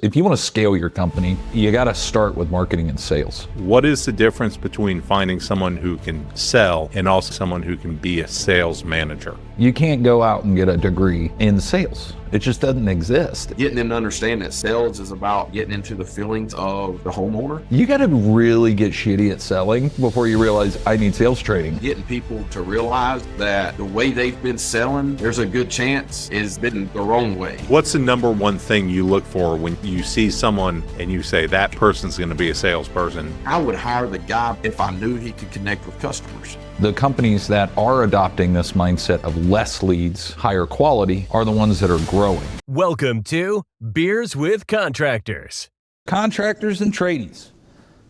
If you want to scale your company, you got to start with marketing and sales. What is the difference between finding someone who can sell and also someone who can be a sales manager? You can't go out and get a degree in sales. It just doesn't exist. Getting them to understand that sales is about getting into the feelings of the homeowner. You got to really get shitty at selling before you realize I need sales training. Getting people to realize that the way they've been selling, there's a good chance it's been the wrong way. What's the number one thing you look for when you see someone and you say that person's going to be a salesperson? I would hire the guy if I knew he could connect with customers. The companies that are adopting this mindset of less leads, higher quality, are the ones that are growing. Welcome to Beers with Contractors. Contractors and tradies.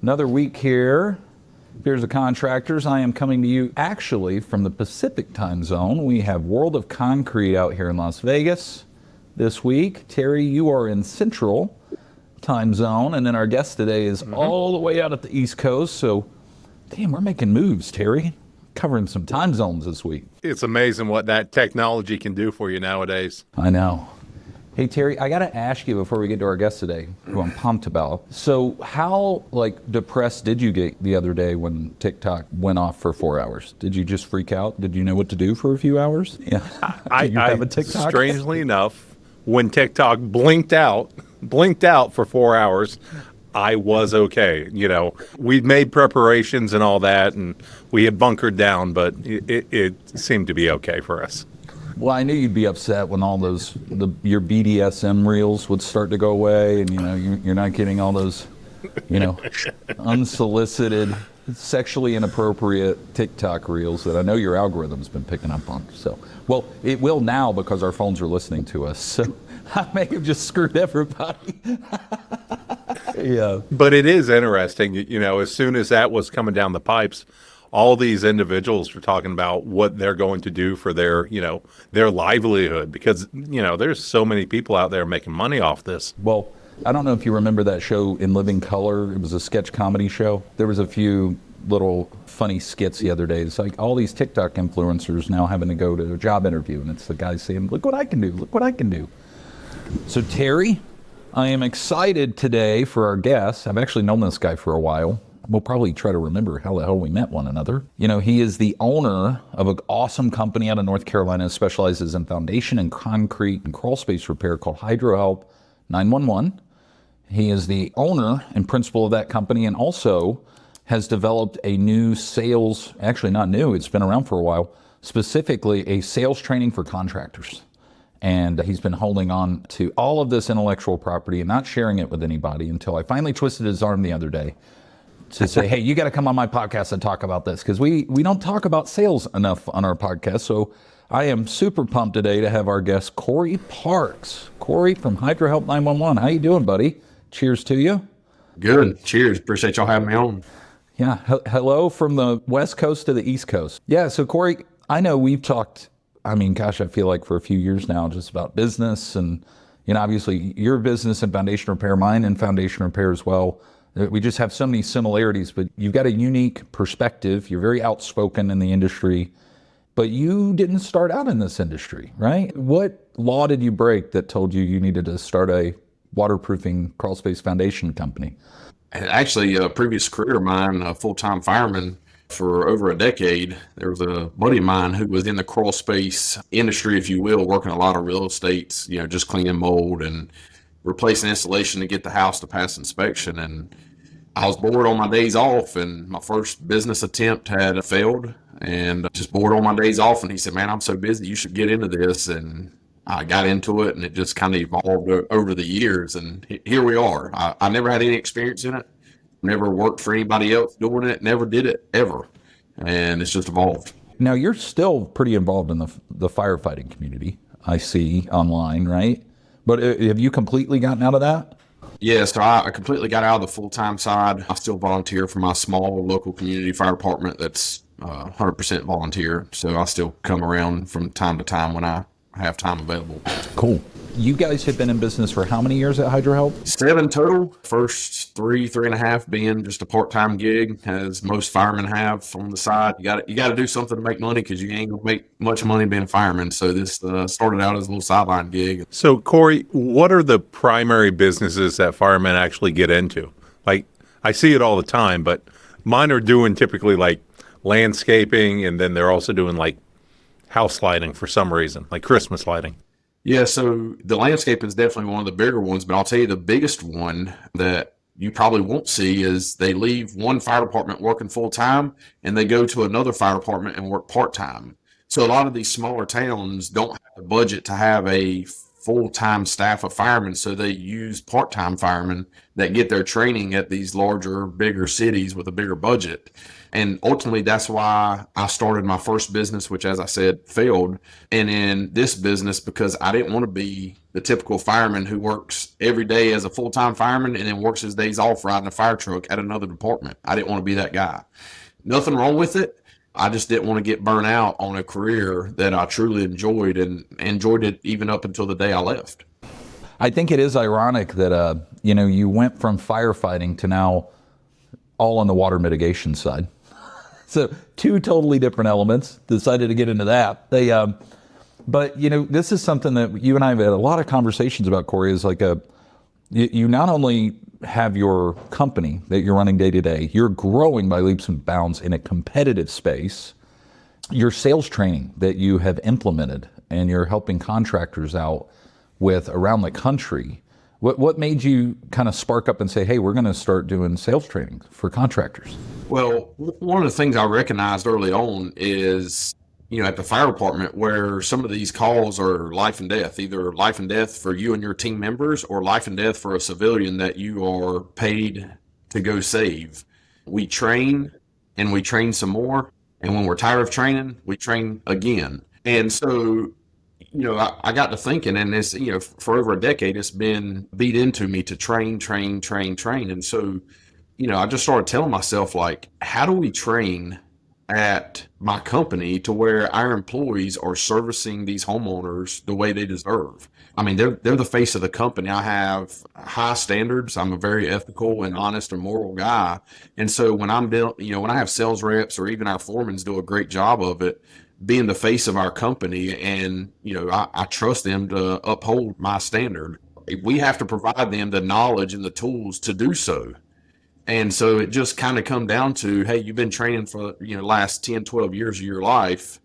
Another week here. Beers with Contractors. I am coming to you actually from the Pacific time zone. We have World of Concrete out here in Las Vegas this week. Terry, you are in Central time zone, and then our guest today is all the way out at the East Coast. So, damn, we're making moves, Terry. Covering some time zones this week. It's amazing what that technology can do for you nowadays. I know. Hey, Terry, I got to ask you before we get to our guest today, who I'm pumped about. So how, depressed did you get the other day when TikTok went off for 4 hours? Did you just freak out? Did you know what to do for a few hours? Yeah. I have a TikTok? Strangely enough, when TikTok blinked out for 4 hours, I was okay. You know, we'd made preparations and all that, and we had bunkered down, but it seemed to be okay for us. Well, I knew you'd be upset when all those, your BDSM reels would start to go away, and, you're not getting all those, unsolicited, sexually inappropriate TikTok reels that I know your algorithm's been picking up on. So, well, it will now because our phones are listening to us. So I may have just screwed everybody. Yeah. But it is interesting, as soon as that was coming down the pipes, all these individuals were talking about what they're going to do for their livelihood because, there's so many people out there making money off this. Well, I don't know if you remember that show In Living Color. It was a sketch comedy show. There was a few little funny skits the other day. It's like all these TikTok influencers now having to go to a job interview, and it's the guy saying, look what I can do, look what I can do. So Terry, I am excited today for our guest. I've actually known this guy for a while. We'll probably try to remember how the hell we met one another. He is the owner of an awesome company out of North Carolina that specializes in foundation and concrete and crawl space repair called HydroHelp 911. He is the owner and principal of that company and also has developed a new sales, actually not new, it's been around for a while, specifically a sales training for contractors. And he's been holding on to all of this intellectual property and not sharing it with anybody until I finally twisted his arm the other day to say, hey, you got to come on my podcast and talk about this because we don't talk about sales enough on our podcast. So I am super pumped today to have our guest, Cory Parks. Cory from HydroHelp 911. How you doing, buddy? Cheers to you. Good. Cheers. Appreciate y'all having me on. Yeah. Hello from the West Coast to the East Coast. Yeah. So Cory, I know we've talked, I feel like for a few years now, just about business and, obviously your business and foundation repair, mine and foundation repair as well. We just have so many similarities, but you've got a unique perspective. You're very outspoken in the industry, but you didn't start out in this industry, right? What law did you break that told you needed to start a waterproofing crawl space foundation company? Actually, a previous career of mine, a full-time fireman for over a decade. There was a buddy of mine who was in the crawl space industry, if you will, working a lot of real estates, just cleaning mold and replacing insulation to get the house to pass inspection. And I was bored on my days off, and my first business attempt had failed, and just bored on my days off. And he said, man, I'm so busy, you should get into this. And I got into it, and it just kind of evolved over the years. And here we are. I never had any experience in it. Never worked for anybody else doing it, never did it ever. And it's just evolved. Now, you're still pretty involved in the firefighting community, I see online, right? But have you completely gotten out of that? Yeah, so I completely got out of the full-time side. I still volunteer for my small local community fire department that's 100% volunteer. So I still come around from time to time when I have time available. Cool. You guys have been in business for how many years at Hydro Help? 7 total. First 3.5 being just a part-time gig, as most firemen have on the side. You got to do something to make money, because you ain't gonna make much money being a fireman. So this started out as a little sideline gig. So, Cory, what are the primary businesses that firemen actually get into? Like, I see it all the time, but mine are doing typically like landscaping, and then they're also doing like house lighting for some reason, like Christmas lighting. Yeah, so the landscape is definitely one of the bigger ones, but I'll tell you the biggest one that you probably won't see is they leave one fire department working full time and they go to another fire department and work part time. So a lot of these smaller towns don't have the budget to have a full-time staff of firemen, so they use part-time firemen that get their training at these larger, bigger cities with a bigger budget. And ultimately, that's why I started my first business, which, as I said, failed. And in this business, because I didn't want to be the typical fireman who works every day as a full-time fireman and then works his days off riding a fire truck at another department. I didn't want to be that guy. Nothing wrong with it. I just didn't want to get burnt out on a career that I truly enjoyed, and enjoyed it even up until the day I left. I think it is ironic that, you went from firefighting to now all on the water mitigation side. So 2 totally different elements. Decided to get into that. But this is something that you and I have had a lot of conversations about, Cory, is like you not only have your company that you're running day to day, you're growing by leaps and bounds in a competitive space. Your sales training that you have implemented and you're helping contractors out with around the country. What made you kind of spark up and say, hey, we're going to start doing sales training for contractors? Well, one of the things I recognized early on is, at the fire department, where some of these calls are life and death, either life and death for you and your team members or life and death for a civilian that you are paid to go save. We train and we train some more. And when we're tired of training, we train again. And so, I got to thinking, and this, for over a decade, it's been beat into me to train. And so, I just started telling myself, like, how do we train at my company to where our employees are servicing these homeowners the way they deserve? I mean, they're the face of the company. I have high standards. I'm a very ethical and honest and moral guy. And so when when I have sales reps or even our foremans do a great job of it, being the face of our company, and, I trust them to uphold my standard. We have to provide them the knowledge and the tools to do so. And so it just kind of come down to, hey, you've been training for, last 10, 12 years of your life.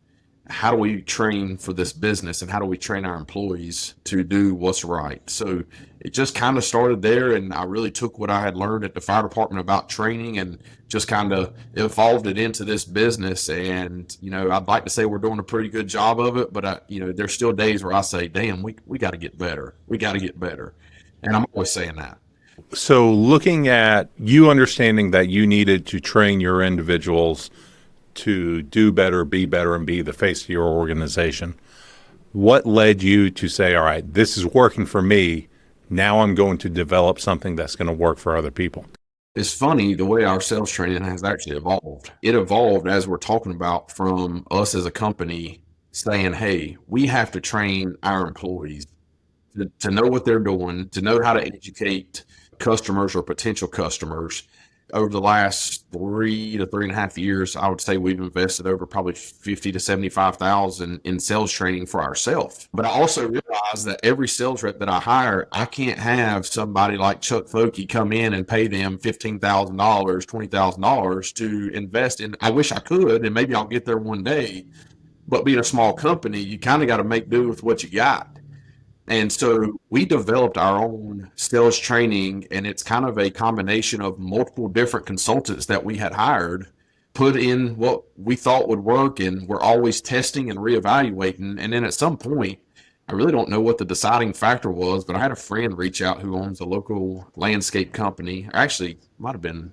How do we train for this business, and how do we train our employees to do what's right? So it just kind of started there, and I really took what I had learned at the fire department about training and just kind of evolved it into this business. And, I'd like to say we're doing a pretty good job of it, but there's still days where I say, damn, we got to get better. We got to get better. And I'm always saying that. So looking at you understanding that you needed to train your individuals to do better, and be the face of your organization, what led you to say, all right, this is working for me, now I'm going to develop something that's going to work for other people? It's funny the way our sales training has actually evolved. It evolved, as we're talking about, from us as a company saying, hey, we have to train our employees to know what they're doing, to know how to educate customers or potential customers. Over the last 3 to 3.5 years, I would say we've invested over probably 50 to 75,000 in sales training for ourselves. But I also realize that every sales rep that I hire, I can't have somebody like Chuck Folke come in and pay them $15,000, $20,000 to invest in. I wish I could, and maybe I'll get there one day. But being a small company, you kind of got to make do with what you got. And so we developed our own sales training, and it's kind of a combination of multiple different consultants that we had hired, put in what we thought would work, and we're always testing and reevaluating. And then at some point, I really don't know what the deciding factor was, but I had a friend reach out who owns a local landscape company. Actually, might have been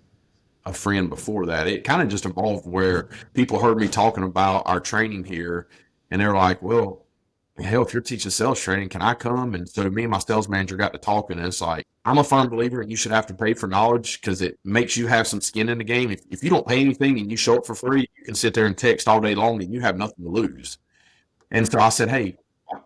a friend before that. It kind of just evolved where people heard me talking about our training here, and they're like, well, hell, if you're teaching sales training, can I come? And so me and my sales manager got to talking, and it's like, I'm a firm believer, and you should have to pay for knowledge because it makes you have some skin in the game. If you don't pay anything and you show up for free, you can sit there and text all day long and you have nothing to lose. And so I said, hey,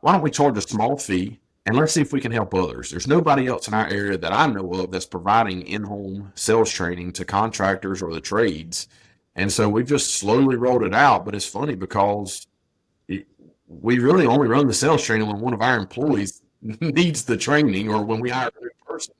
why don't we charge a small fee and let's see if we can help others. There's nobody else in our area that I know of that's providing in-home sales training to contractors or the trades. And so we've just slowly rolled it out. But it's funny because we really only run the sales training when one of our employees needs the training or when we hire a new person.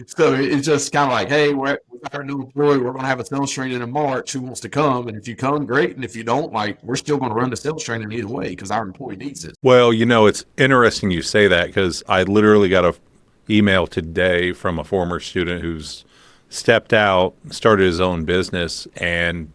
So it's just kind of like, hey, we've got a new employee. We're going to have a sales training in March. Who wants to come? And if you come, great. And if you don't, like, we're still going to run the sales training either way because our employee needs it. Well, it's interesting you say that because I literally got a email today from a former student who's stepped out, started his own business, and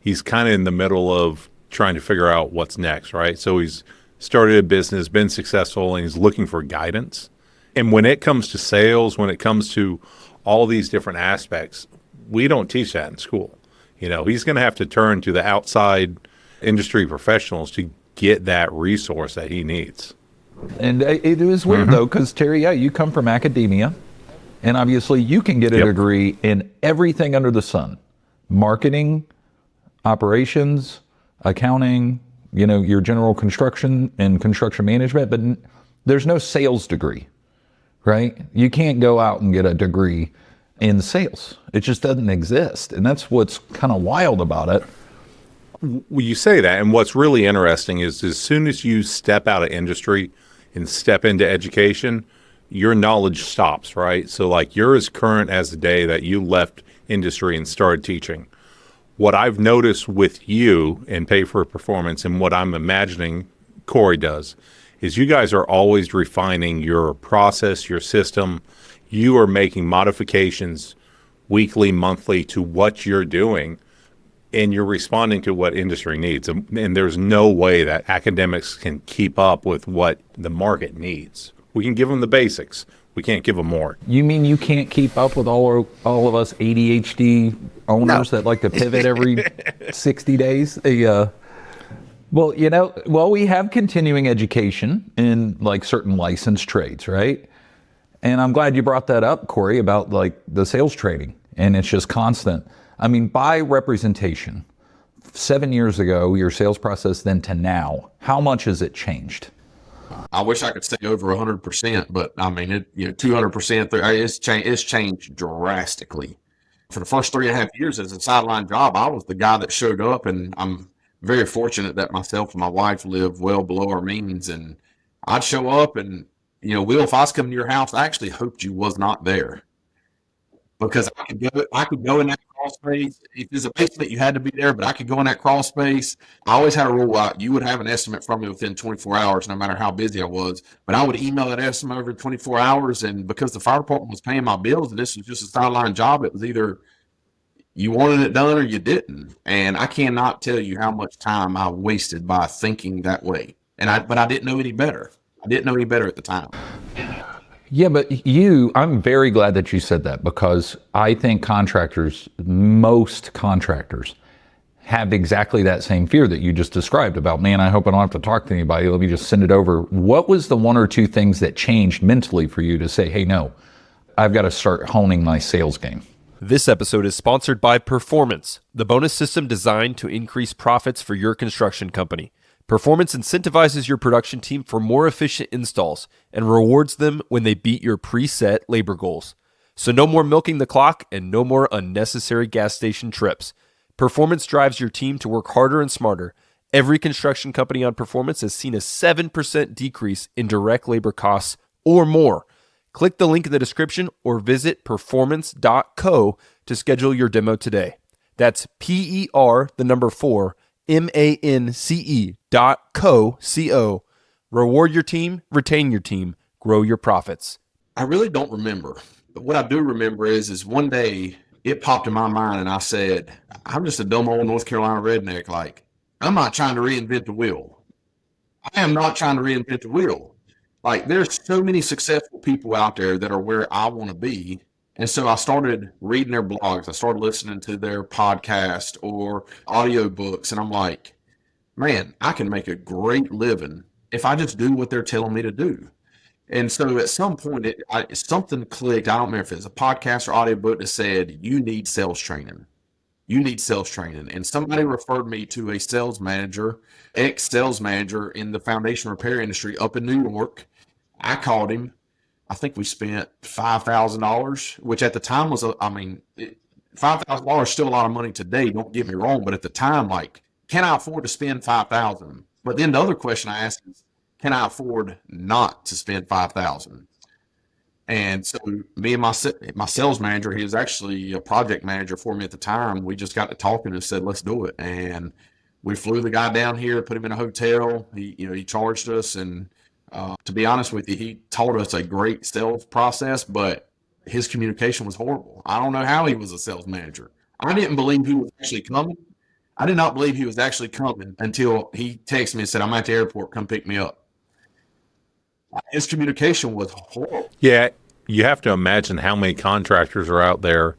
he's kind of in the middle of trying to figure out what's next, right? So he's started a business, been successful, and he's looking for guidance. And when it comes to sales, when it comes to all these different aspects, we don't teach that in school. He's going to have to turn to the outside industry professionals to get that resource that he needs. And it is weird, though, because Terry, you come from academia, and obviously you can get a degree in everything under the sun. Marketing, operations, accounting, your general construction and construction management, but there's no sales degree, right? You can't go out and get a degree in sales. It just doesn't exist. And that's what's kind of wild about it. Well, you say that, and what's really interesting is as soon as you step out of industry and step into education, your knowledge stops, right? So like you're as current as the day that you left industry and started teaching. What I've noticed with you and Pay for Performance and what I'm imagining Cory does is you guys are always refining your process, your system. You are making modifications weekly, monthly to what you're doing, and you're responding to what industry needs. And there's no way that academics can keep up with what the market needs. We can give them the basics. We can't give them more. You mean you can't keep up with all of us ADHD owners that like to pivot every 60 days? Well, we have continuing education in like certain licensed trades, right? And I'm glad you brought that up, Cory, about like the sales training, and it's just constant. I mean, by representation, 7 years ago, your sales process then to now, how much has it changed? I wish I could say over 100%, but I mean, 200%. It's changed drastically. For the first 3.5 years as a sideline job, I was the guy that showed up, and I'm very fortunate that myself and my wife live well below our means. And I'd show up, and Will, if I was coming to your house, I actually hoped you was not there because I could go in that crawl space. If there's a basement, you had to be there, but I could go in that crawl space. I always had a rule out. You would have an estimate from me within 24 hours, no matter how busy I was. But I would email that estimate over 24 hours. And because the fire department was paying my bills and this was just a sideline job, it was either you wanted it done or you didn't. And I cannot tell you how much time I wasted by thinking that way. But I didn't know any better. I didn't know any better at the time. Yeah, but I'm very glad that you said that because I think most contractors have exactly that same fear that you just described about, man, I hope I don't have to talk to anybody. Let me just send it over. What was the one or two things that changed mentally for you to say, hey, no, I've got to start honing my sales game? This episode is sponsored by Performance, the bonus system designed to increase profits for your construction company. Performance incentivizes your production team for more efficient installs and rewards them when they beat your preset labor goals. So no more milking the clock and no more unnecessary gas station trips. Performance drives your team to work harder and smarter. Every construction company on Performance has seen a 7% decrease in direct labor costs or more. Click the link in the description or visit performance.co to schedule your demo today. That's PER, the number 4, MANCE.co. Reward your team, retain your team, grow your profits. I really don't remember. But what I do remember is one day it popped in my mind and I said, I'm just a dumb old North Carolina redneck. Like, I'm not trying to reinvent the wheel. I am not trying to reinvent the wheel. Like, there's so many successful people out there that are where I want to be. And so I started reading their blogs. I started listening to their podcast or audiobooks. And I'm like, man, I can make a great living if I just do what they're telling me to do. And so at some point, something clicked. I don't remember if it's a podcast or audiobook that said, you need sales training. You need sales training. And somebody referred me to a sales manager, ex-sales manager in the foundation repair industry up in New York. I called him. I think we spent $5,000, which at the time was, $5,000 is still a lot of money today. Don't get me wrong, but at the time, like, can I afford to spend 5,000? But then the other question I asked is, can I afford not to spend 5,000? And so me and my sales manager, he was actually a project manager for me at the time. We just got to talking and said, let's do it. And we flew the guy down here, put him in a hotel. He charged us, and to be honest with you, he taught us a great sales process, but his communication was horrible. I don't know how he was a sales manager. I didn't believe he was actually coming. I did not believe he was actually coming until he texted me and said, I'm at the airport, come pick me up. His communication was horrible. Yeah, you have to imagine how many contractors are out there.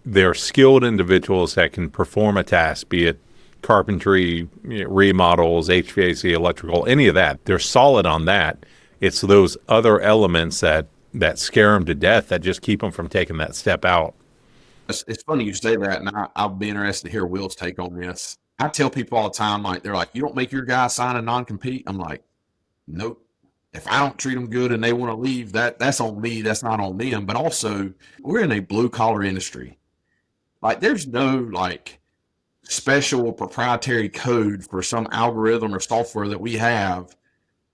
They're skilled individuals that can perform a task, be it carpentry, remodels, HVAC, electrical, any of that. They're solid on that. It's those other elements that scare them to death, that just keep them from taking that step out. It's funny you say that, and I'll be interested to hear Will's take on this. I tell people all the time, like, they're like, you don't make your guy sign a non-compete? I'm like, nope. If I don't treat them good and they want to leave, that's on me. That's not on them. But also, we're in a blue-collar industry. Like, there's no, like, special proprietary code for some algorithm or software that we have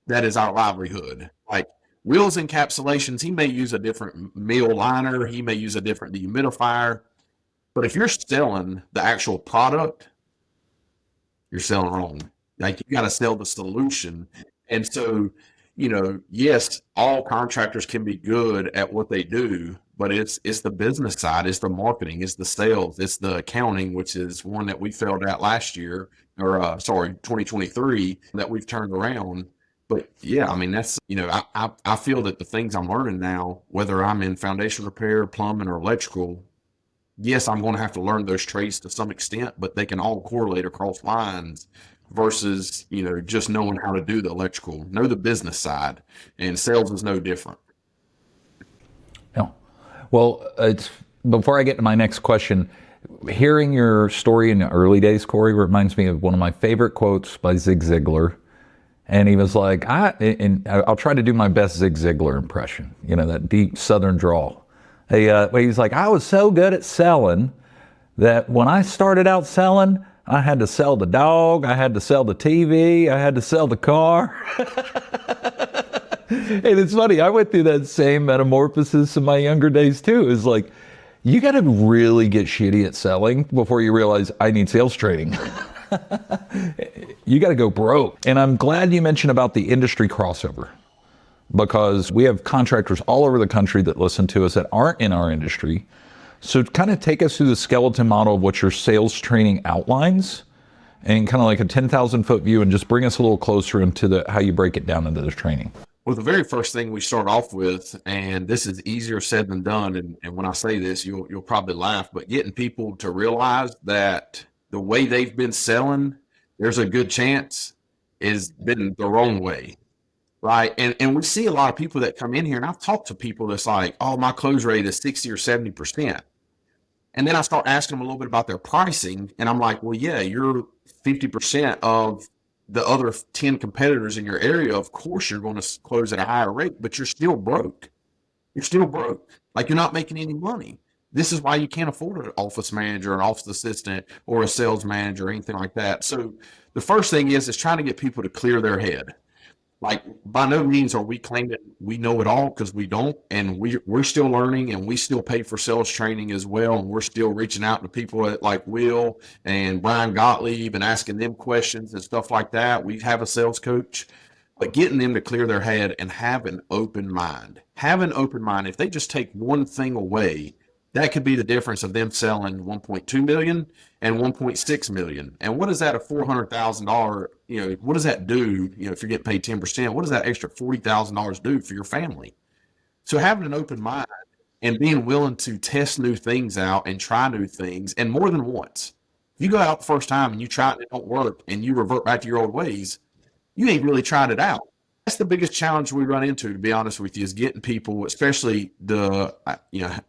that is our livelihood. Like, Will's encapsulations, he may use a different meal liner, he may use a different dehumidifier, but if you're selling the actual product, you're selling wrong. Like, you got to sell the solution. And so, yes, all contractors can be good at what they do, but it's the business side, it's the marketing, it's the sales, it's the accounting, which is one that we failed at last year, or 2023, that we've turned around. But yeah, I mean, that's, I feel that the things I'm learning now, whether I'm in foundation repair, plumbing, or electrical, yes, I'm going to have to learn those trades to some extent, but they can all correlate across lines versus, just knowing how to do the electrical, know the business side, and sales is no different. Yeah. Well, before I get to my next question, hearing your story in the early days, Cory, reminds me of one of my favorite quotes by Zig Ziglar. And he was like, I'll try to do my best Zig Ziglar impression, that deep Southern drawl. He's like, I was so good at selling that when I started out selling, I had to sell the dog, I had to sell the TV, I had to sell the car. And it's funny, I went through that same metamorphosis in my younger days too. It's like, you got to really get shitty at selling before you realize I need sales training. You got to go broke. And I'm glad you mentioned about the industry crossover, because we have contractors all over the country that listen to us that aren't in our industry. So kind of take us through the skeleton model of what your sales training outlines, and kind of like a 10,000 foot view, and just bring us a little closer into how you break it down into the training. Well, the very first thing we start off with, and this is easier said than done, and when I say this, you'll probably laugh, but getting people to realize that the way they've been selling, there's a good chance is been the wrong way, right? And we see a lot of people that come in here, and I've talked to people that's like, oh, my close rate is 60 or 70%. And then I start asking them a little bit about their pricing, and I'm like, well, yeah, you're 50% of the other 10 competitors in your area. Of course, you're going to close at a higher rate, but you're still broke. You're still broke. Like, you're not making any money. This is why you can't afford an office manager, an office assistant, or a sales manager, or anything like that. So the first thing is trying to get people to clear their head. Like, by no means are we claiming we know it all, because we don't, and we're still learning, and we still pay for sales training as well, and we're still reaching out to people like Will and Brian Gottlieb and asking them questions and stuff like that. We have a sales coach, but getting them to clear their head and have an open mind. Have an open mind. If they just take one thing away, that could be the difference of them selling 1.2 million and 1.6 million. And what is that, a $400,000, what does that do? If you're getting paid 10%, what does that extra $40,000 do for your family? So having an open mind and being willing to test new things out and try new things, and more than once. If you go out the first time and you try it and it don't work and you revert back to your old ways, you ain't really tried it out. That's the biggest challenge we run into, to be honest with you, is getting people, especially I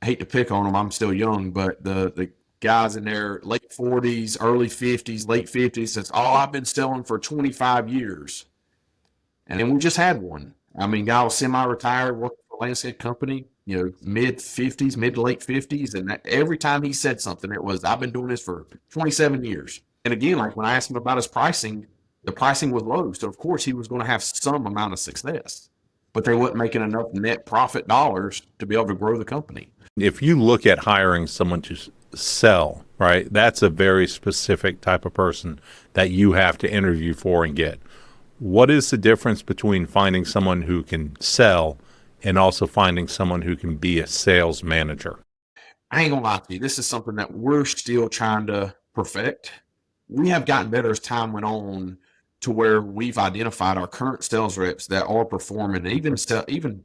hate to pick on them, I'm still young, but the guys in their late 40s, early 50s, late 50s, says, oh, I've been selling for 25 years. And then we just had one. I mean, guy was semi-retired, working for a landscape company, mid-50s, mid to late 50s. And every time he said something, it was, I've been doing this for 27 years. And again, like when I asked him about his pricing, the pricing was low. So, of course, he was going to have some amount of success. But they weren't making enough net profit dollars to be able to grow the company. If you look at hiring someone to sell, right, that's a very specific type of person that you have to interview for and get. What is the difference between finding someone who can sell and also finding someone who can be a sales manager? I ain't gonna lie to you. This is something that we're still trying to perfect. We have gotten better as time went on to where we've identified our current sales reps that are performing, and even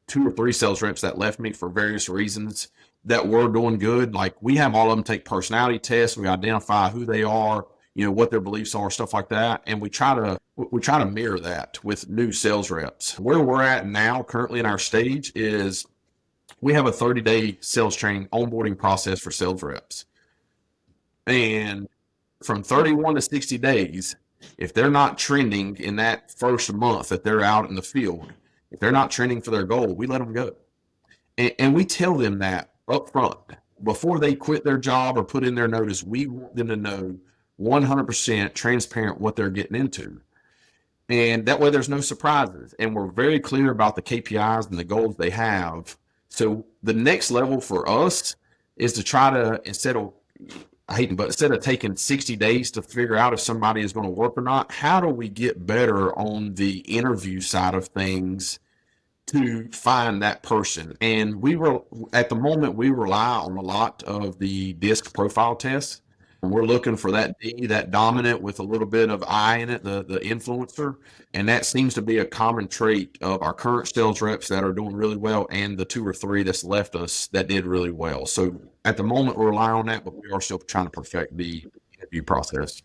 2 or 3 sales reps that left me for various reasons that were doing good. Like we have all of them take personality tests. We identify who they are, what their beliefs are, stuff like that. And we try to mirror that with new sales reps. Where we're at now, currently in our stage, is we have a 30-day sales training onboarding process for sales reps. And from 31 to 60 days, if they're not trending in that first month that they're out in the field, if they're not trending for their goal, we let them go. And we tell them that up front before they quit their job or put in their notice. We want them to know 100% transparent what they're getting into. And that way there's no surprises. And we're very clear about the KPIs and the goals they have. So the next level for us is to try to, instead of taking 60 days to figure out if somebody is going to work or not, how do we get better on the interview side of things to find that person? And at the moment, we rely on a lot of the DISC profile tests. We're looking for that D, that dominant with a little bit of I in it, the influencer. And that seems to be a common trait of our current sales reps that are doing really well and the 2 or 3 that's left us that did really well. So at the moment, we're relying on that, but we are still trying to perfect the interview process.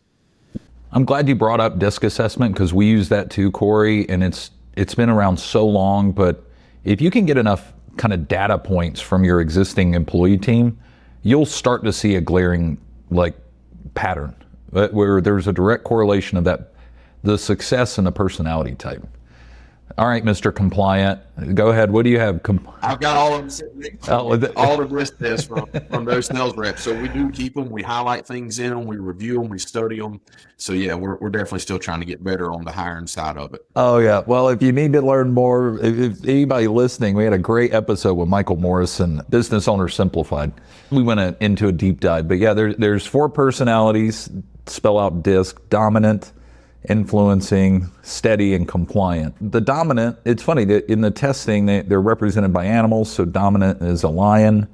I'm glad you brought up DISC assessment because we use that too, Cory, and it's been around so long. But if you can get enough kind of data points from your existing employee team, you'll start to see a glaring pattern where there's a direct correlation of the success and the personality type. All right, Mr. Compliant, go ahead. What do you have? I've got all of them, all the risk tests from those sales reps. So we do keep them. We highlight things in them. We review them. We study them. So yeah, we're definitely still trying to get better on the hiring side of it. Oh yeah. Well, if you need to learn more, if anybody listening, we had a great episode with Michael Morrison, Business Owner Simplified. We went into a deep dive, but yeah, there's 4 personalities. Spell out DISC: dominant, influencing, steady, and compliant. The dominant, it's funny that in the testing, they're represented by animals. So dominant is a lion.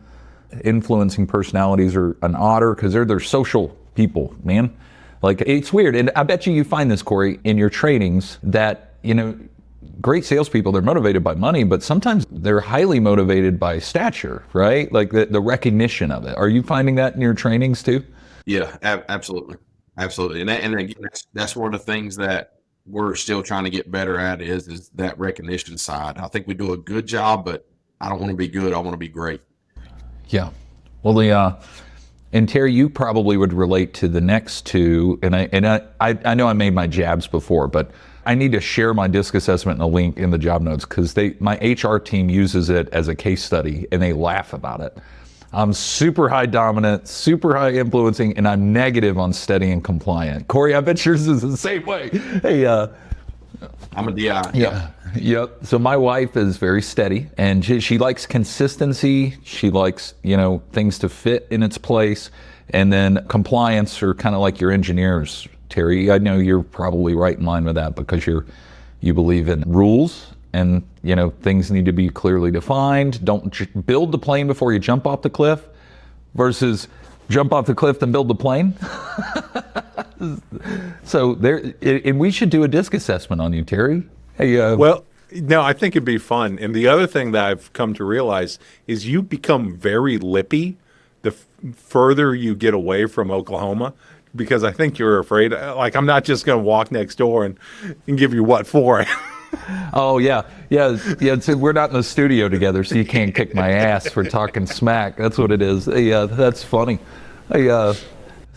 Influencing personalities are an otter because they're social people, man. It's weird. And I bet you find this, Cory, in your trainings that, great salespeople, they're motivated by money, but sometimes they're highly motivated by stature, right? Like the recognition of it. Are you finding that in your trainings too? Yeah, absolutely. Absolutely. And again, that's one of the things that we're still trying to get better at is that recognition side. I think we do a good job, but I don't want to be good. I want to be great. Yeah. Well, and Terry, you probably would relate to the next 2. And I know I made my jabs before, but I need to share my DISC assessment in a link in the job notes because my HR team uses it as a case study and they laugh about it. I'm super high dominant, super high influencing, and I'm negative on steady and compliant. Cory, I bet yours is the same way. Hey, I'm a DI. Yeah. Yep. So my wife is very steady, and she likes consistency. She likes, things to fit in its place. And then compliance are kind of like your engineers, Terry. I know you're probably right in line with that because you believe in rules. And, things need to be clearly defined. Don't build the plane before you jump off the cliff versus jump off the cliff and build the plane. So and we should do a DISC assessment on you, Terry. Hey, well, no, I think it'd be fun. And the other thing that I've come to realize is you become very lippy the further you get away from Oklahoma. Because I think you're afraid, I'm not just going to walk next door and give you what for. Oh, yeah. So we're not in the studio together, so you can't kick my ass for talking smack. That's what it is. Yeah, that's funny.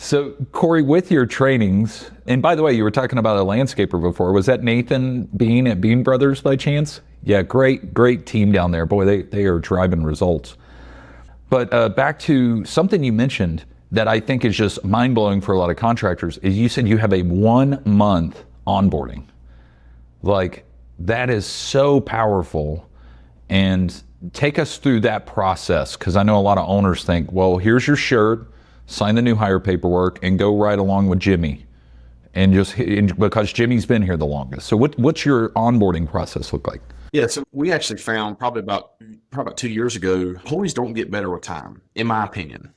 So, Cory, with your trainings, and by the way, you were talking about a landscaper before. Was that Nathan Bean at Bean Brothers by chance? Yeah, great team down there. Boy, they are driving results. But back to something you mentioned that I think is just mind-blowing for a lot of contractors is you said you have a 1 month onboarding. Like, that is so powerful. And take us through that process, because I know a lot of owners think, well, here's your shirt, sign the new hire paperwork, and go right along with Jimmy. And because Jimmy's been here the longest. So what's your onboarding process look like? Yeah, so we actually found probably about 2 years ago, employees don't get better with time, in my opinion.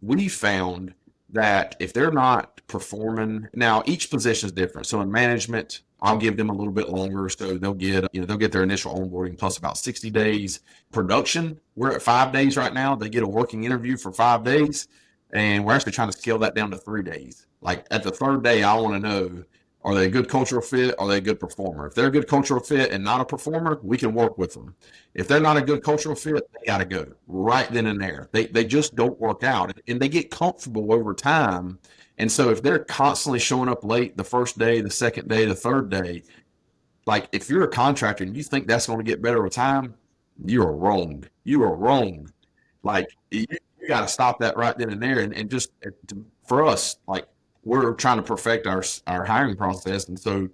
We found that if they're not performing, now each position is different. So in management, I'll give them a little bit longer, so they'll get their initial onboarding plus about 60 days. Production, we're at 5 days right now. They get a working interview for 5 days, and we're actually trying to scale that down to 3 days. Like at the third day, I want to know, are they a good cultural fit? Are they a good performer? If they're a good cultural fit and not a performer, we can work with them. If they're not a good cultural fit, they got to go right then and there. They just don't work out, and they get comfortable over time. And so if they're constantly showing up late the first day, the second day, the third day, like if you're a contractor and you think that's going to get better with time, you are wrong. You are wrong. Like you got to stop that right then and there. And just for us, like we're trying to perfect our hiring process. And so,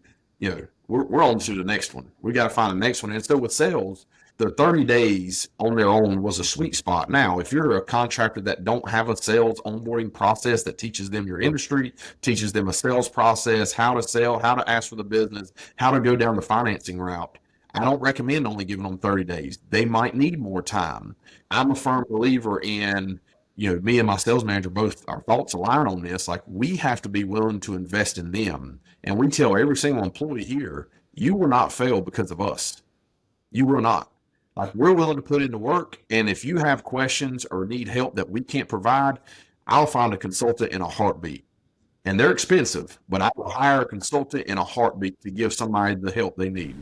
we're on to the next one. We got to find the next one. And so with sales, the 30 days on their own was a sweet spot. Now, if you're a contractor that don't have a sales onboarding process that teaches them your industry, teaches them a sales process, how to sell, how to ask for the business, how to go down the financing route, I don't recommend only giving them 30 days. They might need more time. I'm a firm believer in, me and my sales manager, both our thoughts align on this. Like we have to be willing to invest in them. And we tell every single employee here, you will not fail because of us. You will not. Like we're willing to put in the work. And if you have questions or need help that we can't provide, I'll find a consultant in a heartbeat. And they're expensive, but I will hire a consultant in a heartbeat to give somebody the help they need.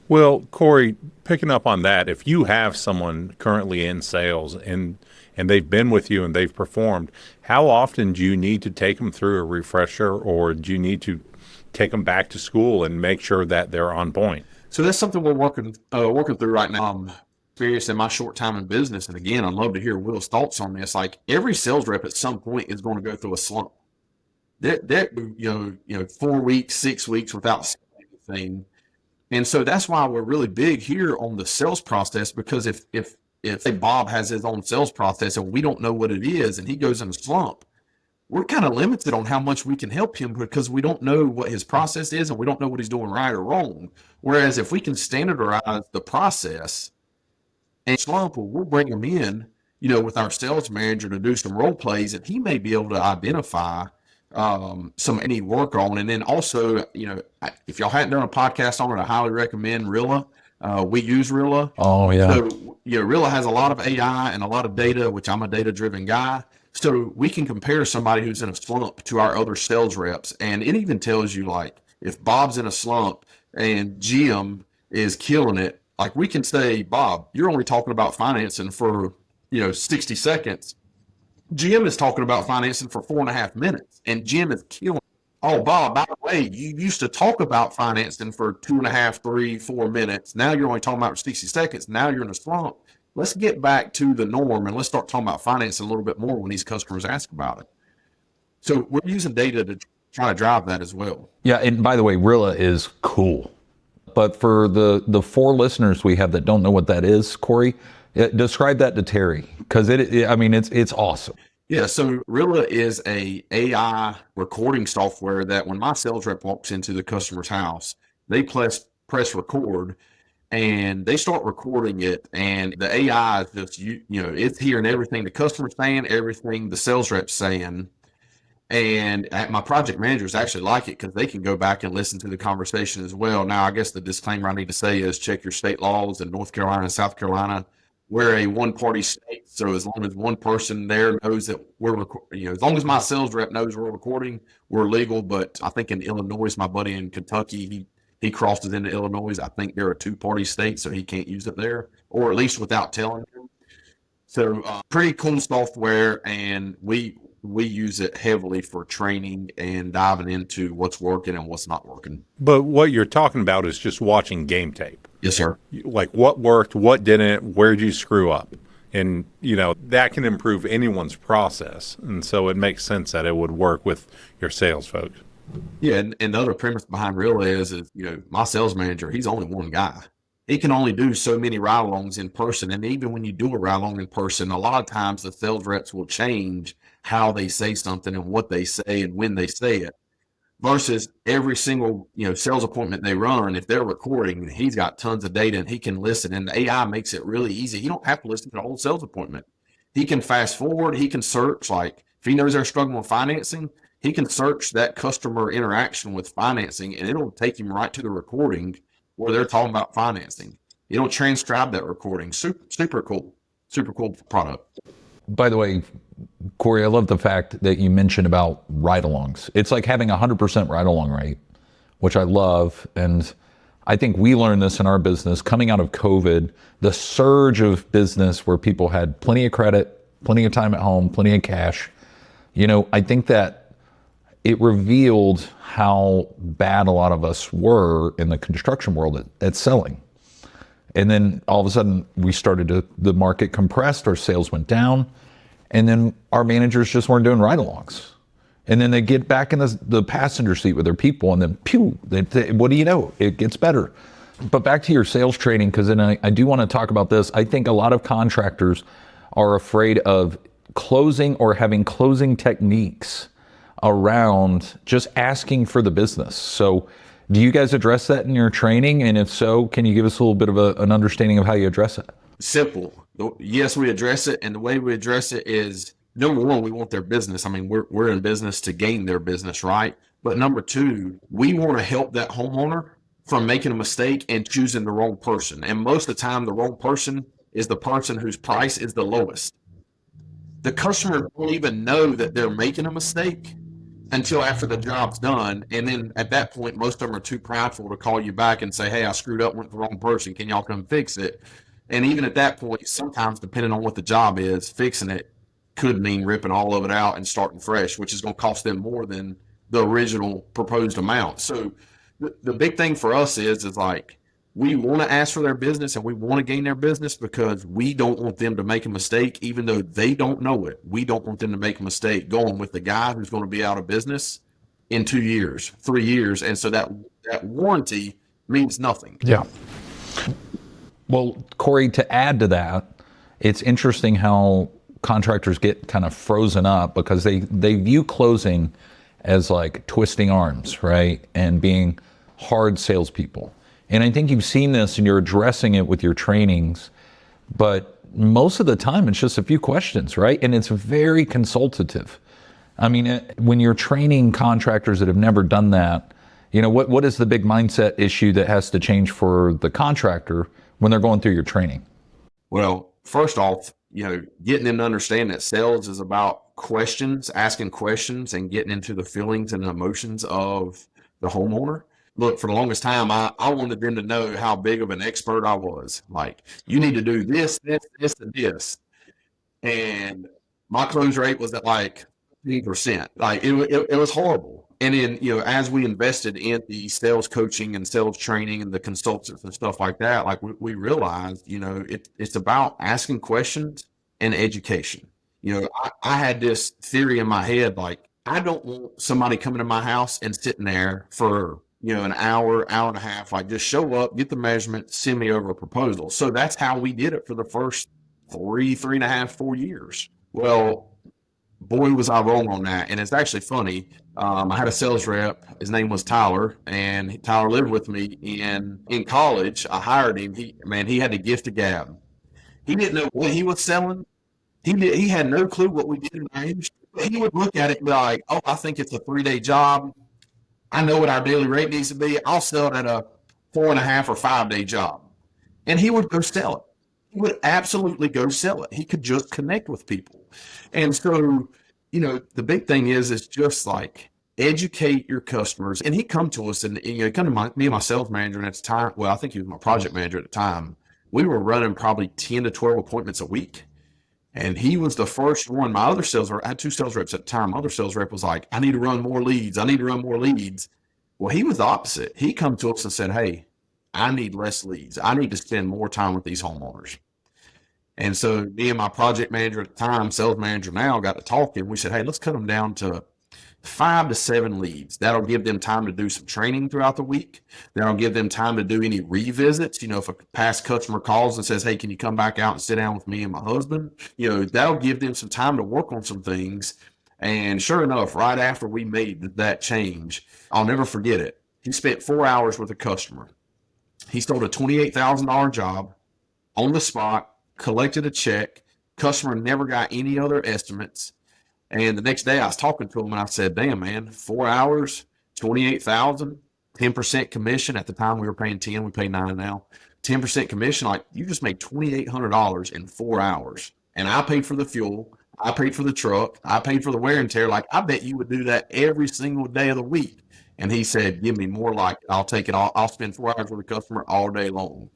Well, Cory, picking up on that, if you have someone currently in sales and they've been with you and they've performed, how often do you need to take them through a refresher, or do you need to take them back to school and make sure that they're on point? So that's something we're working through right now. Experienced in my short time in business, and again, I'd love to hear Will's thoughts on this. Like every sales rep at some point is going to go through a slump. That 4 weeks, 6 weeks without saying anything. And so that's why we're really big here on the sales process, because if say Bob has his own sales process and we don't know what it is and he goes in a slump, we're kind of limited on how much we can help him because we don't know what his process is and we don't know what he's doing right or wrong. Whereas if we can standardize the process and slump, we'll bring him in, with our sales manager to do some role plays, and he may be able to identify some any work on. And then also, if y'all hadn't done a podcast on it, I highly recommend Rilla. We use Rilla. Oh yeah. So Rilla has a lot of AI and a lot of data, which I'm a data driven guy. So we can compare somebody who's in a slump to our other sales reps. And it even tells you, like, if Bob's in a slump and Jim is killing it, like we can say, Bob, you're only talking about financing for, 60 seconds. Jim is talking about financing for 4.5 minutes, and Jim is killing. Oh, Bob, by the way, you used to talk about financing for 2.5, 3, 4 minutes. Now you're only talking about 60 seconds. Now you're in a slump. Let's get back to the norm and let's start talking about financing a little bit more when these customers ask about it. So we're using data to try to drive that as well. Yeah, and by the way, Rilla is cool. But for the 4 listeners we have that don't know what that is, Cory, describe that to Terry, because it's awesome. Yeah, so Rilla is a AI recording software that when my sales rep walks into the customer's house, they press record and they start recording it, and the AI is just it's hearing everything the customer's saying, everything the sales rep's saying. And my project managers actually like it because they can go back and listen to the conversation as well. Now, I guess the disclaimer I need to say is check your state laws. In North Carolina and South Carolina, we're a one-party state. So as long as one person there knows that we're as long as my sales rep knows we're recording, we're legal. But I think in Illinois, my buddy in Kentucky, he crosses into Illinois. I think they're a 2-party state, so he can't use it there, or at least without telling him. So pretty cool software, and we we use it heavily for training and diving into what's working and what's not working. But what you're talking about is just watching game tape. Yes, sir. Like what worked, what didn't, where'd you screw up? And, that can improve anyone's process. And so it makes sense that it would work with your sales folks. Yeah, and the other premise behind Relay is my sales manager, he's only one guy. He can only do so many ride-alongs in person. And even when you do a ride-along in person, a lot of times the sales reps will change how they say something and what they say and when they say it. Versus every single, sales appointment they run, if they're recording, he's got tons of data and he can listen. And the AI makes it really easy. He don't have to listen to the whole sales appointment. He can fast forward. He can search, like if he knows they're struggling with financing, he can search that customer interaction with financing and it'll take him right to the recording where they're talking about financing. It'll transcribe that recording. Super cool product. By the way, Cory, I love the fact that you mentioned about ride-alongs. It's like having 100% ride-along rate, which I love. And I think we learned this in our business coming out of COVID, the surge of business where people had plenty of credit, plenty of time at home, plenty of cash. I think that it revealed how bad a lot of us were in the construction world at selling. And then all of a sudden we the market compressed, our sales went down, and then our managers just weren't doing ride-alongs. And then they get back in the passenger seat with their people and then what do you know? It gets better. But back to your sales training, because then I do want to talk about this. I think a lot of contractors are afraid of closing or having closing techniques around just asking for the business. So do you guys address that in your training? And if so, can you give us a little bit of an understanding of how you address it? Simple. Yes, we address it. And the way we address it is, number one, we want their business. I mean, we're in business to gain their business, right? But number two, we want to help that homeowner from making a mistake and choosing the wrong person. And most of the time, the wrong person is the person whose price is the lowest. The customer won't even know that they're making a mistake until after the job's done. And then at that point, most of them are too prideful to call you back and say, hey, I screwed up, went to the wrong person. Can y'all come fix it? And even at that point, sometimes depending on what the job is, fixing it could mean ripping all of it out and starting fresh, which is going to cost them more than the original proposed amount. So the big thing for us is like, we want to ask for their business and we want to gain their business because we don't want them to make a mistake, even though they don't know it. We don't want them to make a mistake going with the guy who's going to be out of business in 2 years, 3 years. And so that warranty means nothing. Yeah. Well, Cory, to add to that, it's interesting how contractors get kind of frozen up because they view closing as like twisting arms, right? And being hard salespeople. And I think you've seen this and you're addressing it with your trainings, but most of the time it's just a few questions, right? And it's very consultative. I mean, when you're training contractors that have never done that, what is the big mindset issue that has to change for the contractor when they're going through your training? Well, first off, getting them to understand that sales is about questions, asking questions and getting into the feelings and emotions of the homeowner. Look, for the longest time, I wanted them to know how big of an expert I was. Like, you need to do this, and this. And my close rate was at like 3%. Like, it was horrible. And then, as we invested in the sales coaching and sales training and the consultants and stuff like that, like we realized, it's about asking questions and education. I had this theory in my head, like, I don't want somebody coming to my house and sitting there for an hour and a half, like just show up, get the measurement, send me over a proposal. So that's how we did it for the first 3.5, 4 years. Well, boy, was I wrong on that. And it's actually funny. I had a sales rep, his name was Tyler, and Tyler lived with me in college. I hired him. He had the gift of gab. He didn't know what he was selling. He had no clue what we did in our industry. He would look at it and be like, oh, I think it's a 3-day job. I know what our daily rate needs to be. I'll sell it at a 4.5 or 5-day job. And he would go sell it. He would absolutely go sell it. He could just connect with people. And so, the big thing is just like educate your customers. And he come to us and, come to me and my sales manager at the time. Well, I think he was my project manager at the time. We were running probably 10 to 12 appointments a week. And he was the first one. My other sales rep, I had two sales reps at the time. My other sales rep was like, I need to run more leads. I need to run more leads. Well, he was the opposite. He come to us and said, hey, I need less leads. I need to spend more time with these homeowners. And so me and my project manager at the time, sales manager now, got to talking. We said, hey, let's cut them down to 5 to 7 leads. That'll give them time to do some training throughout the week. That'll give them time to do any revisits. You know, if a past customer calls and says, hey, can you come back out and sit down with me and my husband? You know, that'll give them some time to work on some things. And sure enough, right after we made that change, I'll never forget it. He spent 4 hours with a customer. He sold a $28,000 job on the spot, collected a check. Customer never got any other estimates. And the next day I was talking to him and I said, damn, man, 4 hours, 28,000, 10% commission. At the time we were paying 10, we pay 9 now. 10% commission. Like, you just made $2,800 in 4 hours. And I paid for the fuel. I paid for the truck. I paid for the wear and tear. Like, I bet you would do that every single day of the week. And he said, give me more, like, I'll take it all. I'll spend 4 hours with a customer all day long.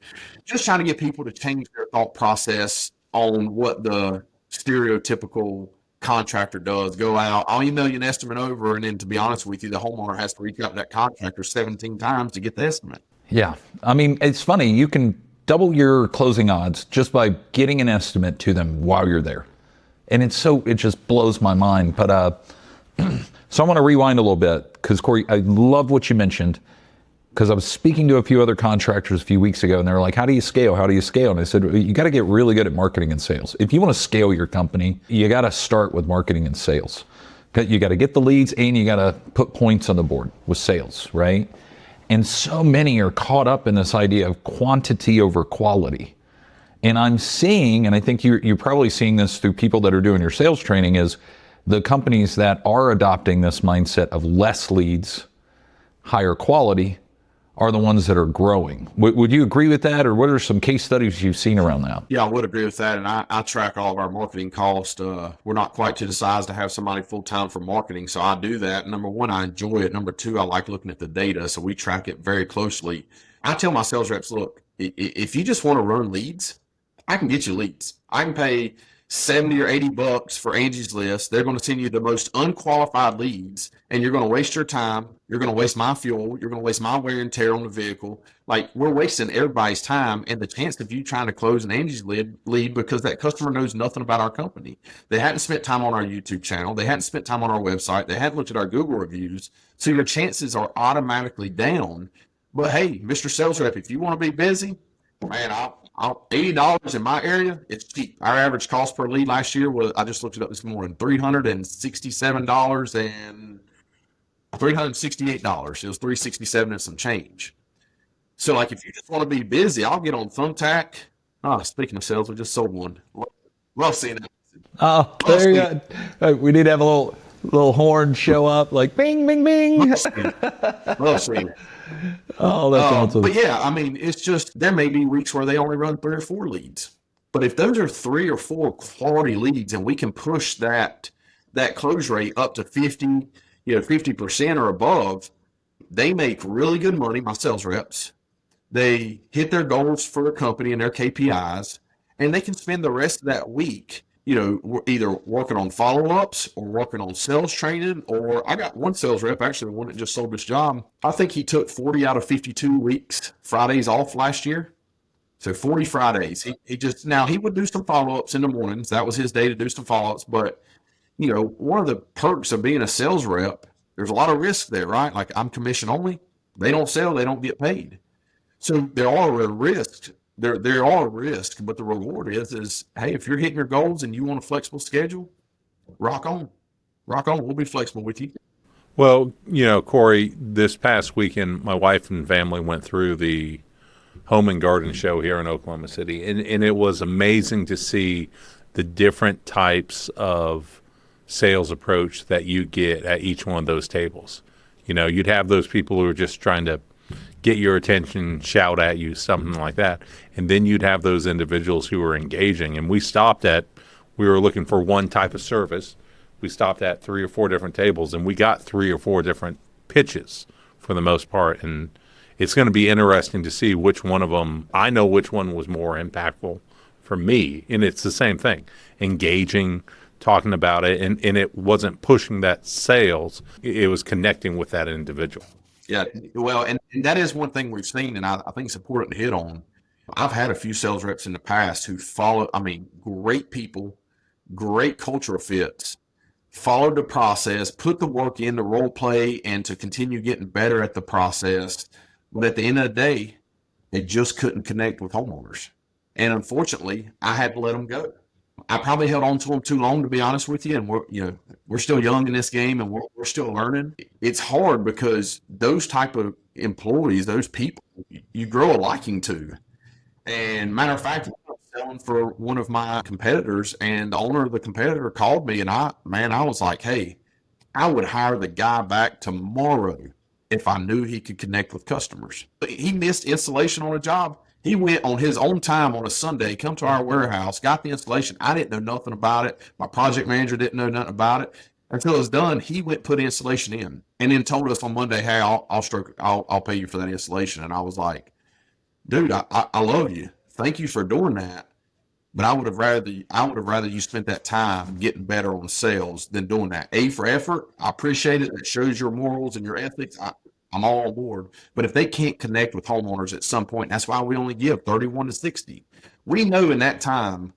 Just trying to get people to change their thought process on what the stereotypical contractor does. Go out, I'll email you an estimate over, and then, to be honest with you, the homeowner has to reach out to that contractor 17 times to get the estimate. Yeah. I mean, it's funny. You can double your closing odds just by getting an estimate to them while you're there. And it just blows my mind. But so I want to rewind a little bit because, Cory, I love what you mentioned, because I was speaking to a few other contractors a few weeks ago, and they were like, how do you scale? How do you scale? And I said, you got to get really good at marketing and sales. If you want to scale your company, you got to start with marketing and sales. You got to get the leads and you got to put points on the board with sales, right? And so many are caught up in this idea of quantity over quality. And I'm seeing, and I think you're probably seeing this through people that are doing your sales training, is the companies that are adopting this mindset of less leads, higher quality, are the ones that are growing. Would you agree with that, or what are some case studies you've seen around that? Yeah, I would agree with that, and I track all of our marketing costs. We're not quite to the size to have somebody full-time for marketing, so I do that. Number one, I enjoy it. Number two, I like looking at the data, so we track it very closely. I tell my sales reps, look, if you just want to run leads, I can get you leads. I can pay 70 or 80 bucks for Angie's List. They're going to send you the most unqualified leads, and you're going to waste your time. You're going to waste my fuel. You're going to waste my wear and tear on the vehicle. Like, we're wasting everybody's time, and the chance of you trying to close an Angie's lead because that customer knows nothing about our company. They hadn't spent time on our YouTube channel. They hadn't spent time on our website. They hadn't looked at our Google reviews. So your chances are automatically down. But hey, Mr. Sales Rep, if you want to be busy, man, I'll $80 in my area, it's cheap. Our average cost per lead last year was, I just looked it up this morning, $367 and $368. It was $367 and some change. So, like, if you just want to be busy, I'll get on Thumbtack. Speaking of sales, we just sold one. Love seeing it. Oh, there you go. We need to have a little horn show up, like bing, bing, bing. Love seeing it. Oh, that's awesome. But yeah, I mean, it's just, there may be weeks where they only run 3 or 4 leads. But if those are 3 or 4 quality leads, and we can push that close rate up to 50% or above, they make really good money, my sales reps. They hit their goals for the company and their KPIs, and they can spend the rest of that week, either working on follow-ups or working on sales training. Or I got one sales rep, actually the one that just sold this job. I think he took 40 out of 52 weeks, Fridays off last year. So 40 Fridays. Now he would do some follow-ups in the mornings. That was his day to do some follow-ups. But, one of the perks of being a sales rep, there's a lot of risk there, right? Like, I'm commission only. They don't sell, they don't get paid. So there are a risk. There are risks, but the reward is, hey, if you're hitting your goals and you want a flexible schedule, rock on. We'll be flexible with you. Well, Cory, this past weekend, my wife and family went through the Home and Garden show here in Oklahoma City, and it was amazing to see the different types of sales approach that you get at each one of those tables. You'd have those people who are just trying to get your attention, shout at you, something like that. And then you'd have those individuals who were engaging. And we were looking for one type of service. We stopped at 3 or 4 different tables, and we got 3 or 4 different pitches for the most part. And it's going to be interesting to see which one of them, I know which one was more impactful for me. And it's the same thing, engaging, talking about it. And it wasn't pushing that sales. It was connecting with that individual. Yeah, well, and that is one thing we've seen, and I think it's important to hit on. I've had a few sales reps in the past who follow, I mean, great people, great cultural fits, followed the process, put the work in, the role play, and to continue getting better at the process. But at the end of the day, they just couldn't connect with homeowners. And unfortunately, I had to let them go. I probably held on to them too long, to be honest with you. And we're still young in this game, and we're still learning. It's hard because those type of employees, those people, you grow a liking to. And matter of fact, I was selling for one of my competitors, and the owner of the competitor called me, and I was like, hey, I would hire the guy back tomorrow if I knew he could connect with customers. But he missed installation on a job. He went on his own time on a Sunday, come to our warehouse, got the installation. I didn't know nothing about it. My project manager didn't know nothing about it. Until it was done, he went put the installation in, and then told us on Monday, hey, I'll pay you for that installation. And I was like, dude, I love you. Thank you for doing that. But I would have rather you spent that time getting better on sales than doing that. A, for effort. I appreciate it. It shows your morals and your ethics. I'm all on board. But if they can't connect with homeowners at some point, that's why we only give 31 to 60. We know in that time,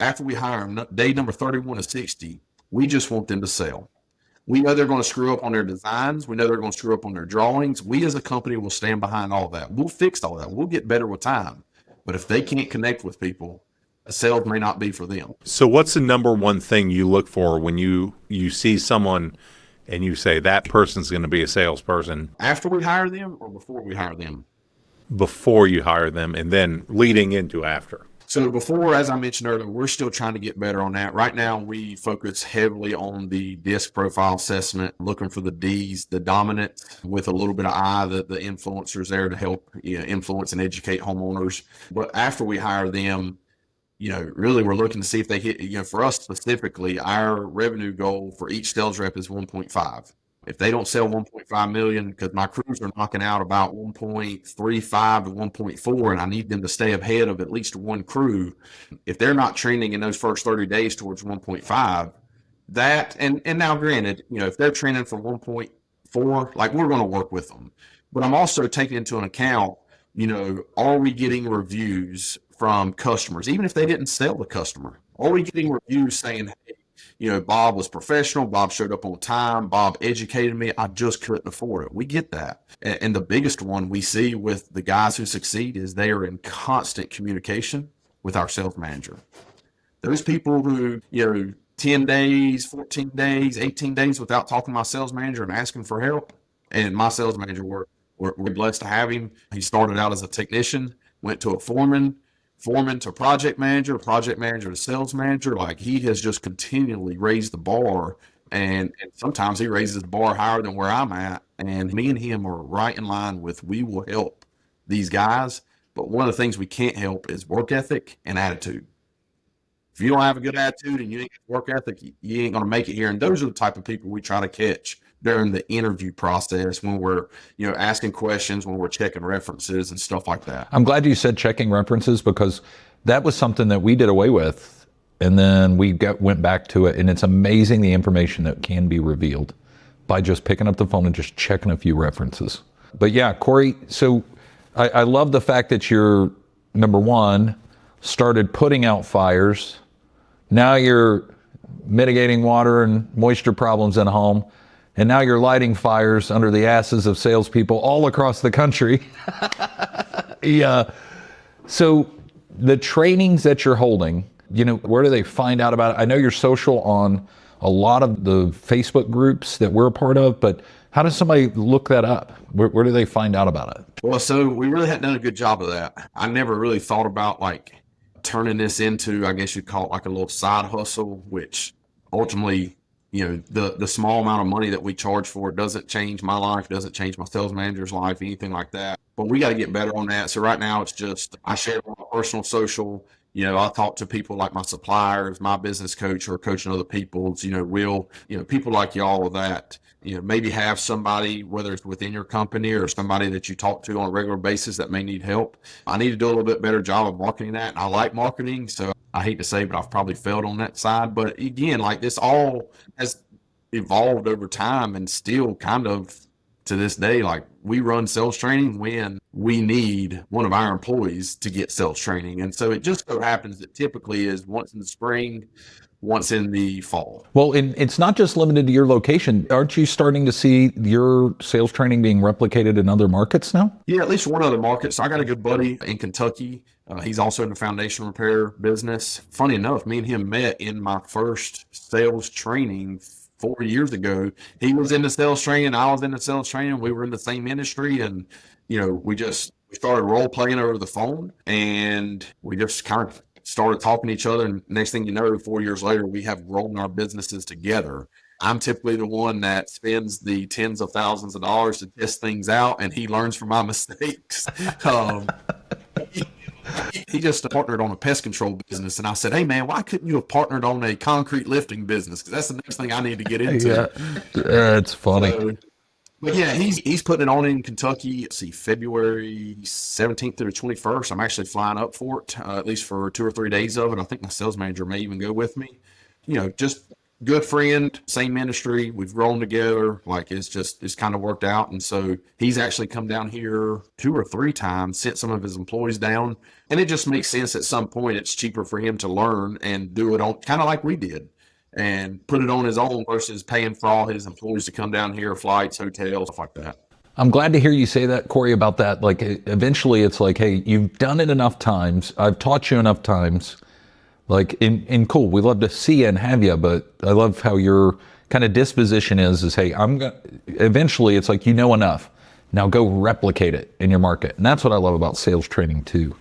after we hire them, day number 31 to 60, we just want them to sell. We know they're going to screw up on their designs. We know they're going to screw up on their drawings. We as a company will stand behind all that. We'll fix all that. We'll get better with time. But if they can't connect with people, a sales may not be for them. So what's the number one thing you look for when you see someone and you say that person's going to be a salesperson? After we hire them or before we hire them? Before you hire them, and then leading into after. So before, as I mentioned earlier, we're still trying to get better on that. Right now, we focus heavily on the disc profile assessment, looking for the Ds, the dominant, with a little bit of I, the influencers there to help influence and educate homeowners. But after we hire them, really we're looking to see if they hit, for us specifically, our revenue goal for each sales rep is 1.5. If they don't sell 1.5 million, because my crews are knocking out about 1.35 to 1.4, and I need them to stay ahead of at least one crew. If they're not trending in those first 30 days towards 1.5, that, and now granted, if they're trending for 1.4, like, we're going to work with them. But I'm also taking into an account, are we getting reviews from customers, even if they didn't sell the customer? Are we getting reviews saying, hey, Bob was professional. Bob showed up on time. Bob educated me. I just couldn't afford it. We get that. And the biggest one we see with the guys who succeed is they are in constant communication with our sales manager. Those people who, 10 days, 14 days, 18 days without talking to my sales manager and asking for help. And my sales manager, we're blessed to have him. He started out as a technician, went to a foreman to project manager to sales manager. Like, he has just continually raised the bar, and sometimes he raises the bar higher than where I'm at. And me and him are right in line with, we will help these guys. But one of the things we can't help is work ethic and attitude. If you don't have a good attitude and you ain't got work ethic, you ain't going to make it here. And those are the type of people we try to catch during the interview process when we're, asking questions, when we're checking references and stuff like that. I'm glad you said checking references, because that was something that we did away with, and then we went back to it, and it's amazing the information that can be revealed by just picking up the phone and just checking a few references. But yeah, Cory, so I love the fact that you're, number one, started putting out fires. Now you're mitigating water and moisture problems in a home. And now you're lighting fires under the asses of salespeople all across the country. Yeah. So the trainings that you're holding, where do they find out about it? I know you're social on a lot of the Facebook groups that we're a part of, but how does somebody look that up? Where do they find out about it? Well, so we really hadn't done a good job of that. I never really thought about turning this into, I guess you'd call it like a little side hustle, which ultimately, the small amount of money that we charge for it doesn't change my life, doesn't change my sales manager's life, anything like that. But we got to get better on that. So right now it's just, I share it on my personal social. I talk to people like my suppliers, my business coach, or coaching other people's, people like y'all that, maybe have somebody, whether it's within your company or somebody that you talk to on a regular basis that may need help. I need to do a little bit better job of marketing that. And I like marketing, so I hate to say, but I've probably failed on that side. But again, like this all has evolved over time and still kind of to this day, like we run sales training when we need one of our employees to get sales training. And so it just so happens that typically is once in the spring, once in the fall. Well, it's not just limited to your location. Aren't you starting to see your sales training being replicated in other markets now? Yeah, at least one other market. So I got a good buddy in Kentucky. He's also in the foundation repair business. Funny enough, me and him met in my first sales training 4 years ago. He was in the sales training, I was in the sales training. We were in the same industry, and we started role playing over the phone, and we just kind of started talking to each other. And next thing you know, 4 years later, we have grown our businesses together. I'm typically the one that spends the tens of thousands of dollars to test things out, and he learns from my mistakes. He just partnered on a pest control business, and I said, "Hey man, why couldn't you have partnered on a concrete lifting business? Because that's the next thing I need to get into." Yeah, it's funny. But yeah, he's putting it on in Kentucky. Let's see, February 17th through the 21st. I'm actually flying up for it, at least for 2 or 3 days of it. I think my sales manager may even go with me. Just good friend, same industry. We've grown together. Like it's kind of worked out. And so he's actually come down here 2 or 3 times, sent some of his employees down. And it just makes sense at some point. It's cheaper for him to learn and do it on kind of like we did and put it on his own versus paying for all his employees to come down here, flights, hotels, stuff like that. I'm glad to hear you say that, Cory, about that. Like eventually it's like, hey, you've done it enough times. I've taught you enough times. Like, in cool, we love to see you and have you, but I love how your kind of disposition is hey, eventually it's like, enough. Now go replicate it in your market. And that's what I love about sales training too.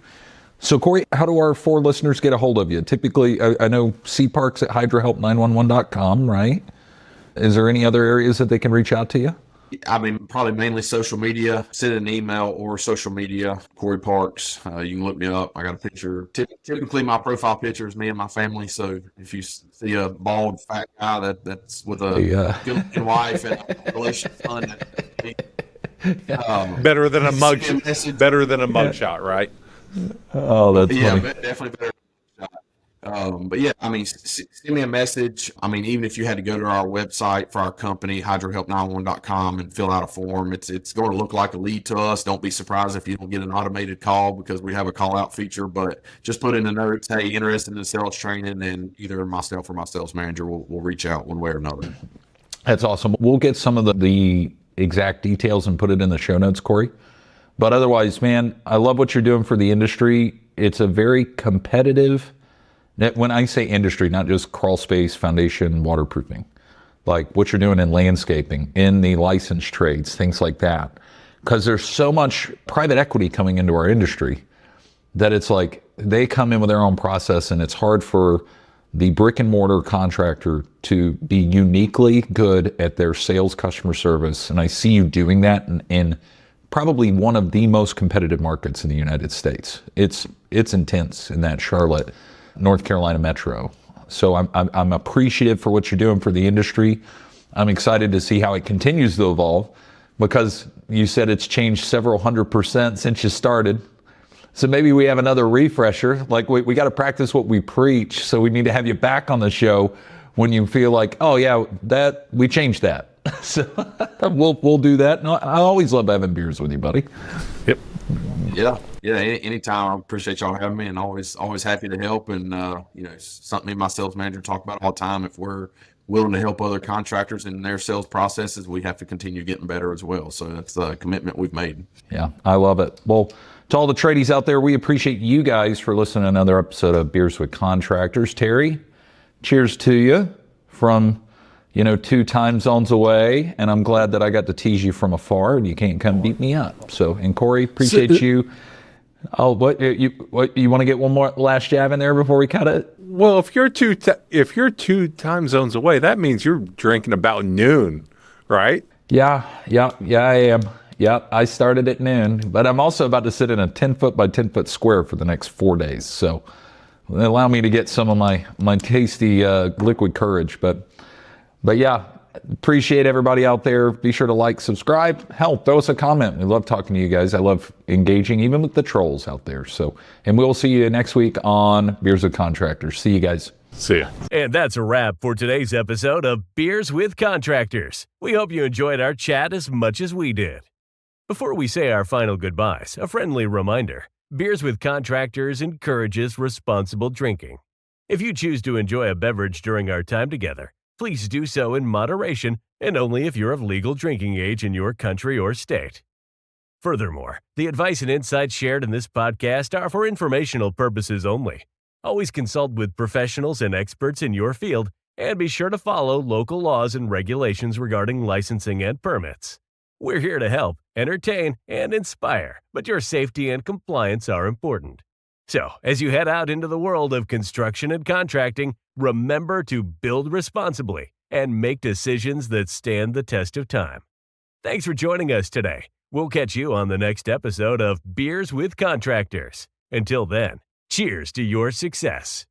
So Cory, how do our 4 listeners get a hold of you? Typically, I know cparks at hydrohelp911.com, right? Is there any other areas that they can reach out to you? I mean, probably mainly social media. Send an email or social media. Cory Parks. You can look me up. I got a picture. Typically, my profile picture is me and my family. So if you see a bald, fat guy that's with a good-looking wife and a relationship son, better than a mugshot, right? Oh, that's funny. Definitely better. But yeah, I mean, send me a message. I mean, even if you had to go to our website for our company, hydrohelp911.com, and fill out a form, it's going to look like a lead to us. Don't be surprised if you don't get an automated call because we have a call out feature, but just put in the notes, hey, interested in the sales training, and either myself or my sales manager will reach out one way or another. That's awesome. We'll get some of the exact details and put it in the show notes, Cory. But otherwise, man, I love what you're doing for the industry. It's a very competitive, when I say industry, not just crawl space, foundation, waterproofing, like what you're doing in landscaping, in the licensed trades, things like that. Because there's so much private equity coming into our industry that it's like they come in with their own process, and it's hard for the brick and mortar contractor to be uniquely good at their sales, customer service. And I see you doing that in probably one of the most competitive markets in the United States. It's intense in that Charlotte, North Carolina metro. So I'm appreciative for what you're doing for the industry. I'm excited to see how it continues to evolve, because you said it's changed several 100% since you started. So maybe we have another refresher. Like we got to practice what we preach. So we need to have you back on the show when you feel like, oh yeah, that we changed that. So we'll do that. No, I always love having beers with you, buddy. Yep. Yeah. Anytime. I appreciate y'all having me, and always happy to help. And something me and my sales manager talk about all the time. If we're willing to help other contractors in their sales processes, we have to continue getting better as well. So that's a commitment we've made. Yeah, I love it. Well, to all the tradies out there, we appreciate you guys for listening to another episode of Beers with Contractors. Terry, cheers to you from 2 time zones away, and I'm glad that I got to tease you from afar and you can't come beat me up. So, and Cory, appreciate you. Oh, what you want to get one more last jab in there before we cut it? Well, if you're 2 time zones away, that means you're drinking about noon, right? Yeah, I am. Yep, I started at noon, but I'm also about to sit in a 10-foot by 10-foot square for the next 4 days. So allow me to get some of my tasty liquid courage. But yeah, appreciate everybody out there. Be sure to like, subscribe, hell, throw us a comment. We love talking to you guys. I love engaging even with the trolls out there. So, and we'll see you next week on Beers with Contractors. See you guys. See ya. And that's a wrap for today's episode of Beers with Contractors. We hope you enjoyed our chat as much as we did. Before we say our final goodbyes, a friendly reminder. Beers with Contractors encourages responsible drinking. If you choose to enjoy a beverage during our time together, please do so in moderation and only if you're of legal drinking age in your country or state. Furthermore, the advice and insights shared in this podcast are for informational purposes only. Always consult with professionals and experts in your field, and be sure to follow local laws and regulations regarding licensing and permits. We're here to help, entertain, and inspire, but your safety and compliance are important. So, as you head out into the world of construction and contracting, remember to build responsibly and make decisions that stand the test of time. Thanks for joining us today. We'll catch you on the next episode of Beers with Contractors. Until then, cheers to your success.